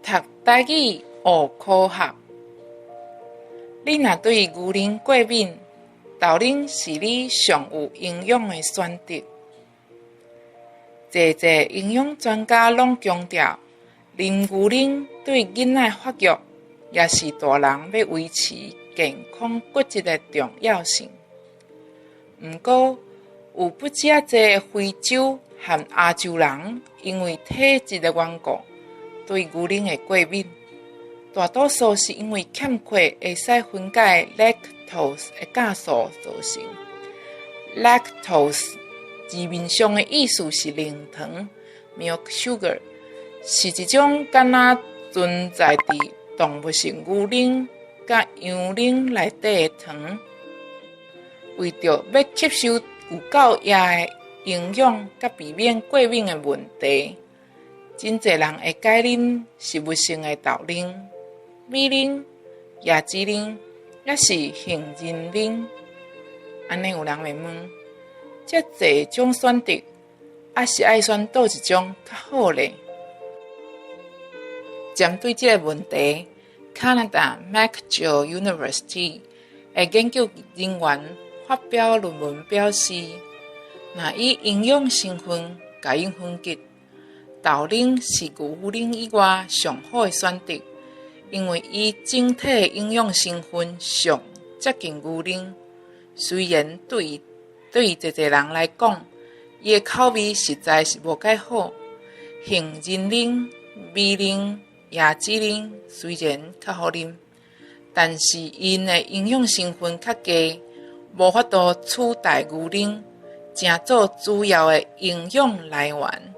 读台语学科学。你若对牛奶过敏，豆奶是你上有营养的选择。侪营养专家拢强调，啉牛奶对囡仔发育也是大人要维持健康骨质的重要性。不过，有不只侪非洲和亚洲人因为体质的缘故，对牛奶会过敏，大多数是因为欠缺会使分解 lactose 的酵素造成。lactose 字面上的意思是零糖 （milk sugar）， 是一种敢若存在伫动物性牛奶甲羊奶内底的糖。为着要吸收有够野的营养，甲避免过敏的问题，真侪人会改啉食物性的豆奶、米奶、椰子奶，也是杏仁奶。安尼有人会问，遮侪种选择，是爱选倒一种较好呢？针对这个问题，加拿大 McGill University 的研究人员发表论文表示，若以营养成分甲因分析，豆奶是牛奶以外上好的选择，因为伊整体的营养成分上接近牛奶。虽然对于侪人来讲，伊的口味实在是无介好。杏仁奶、米奶、椰子奶虽然较好啉，但是因的营养成分较低，无法度取代牛奶，成做主要的营养来源。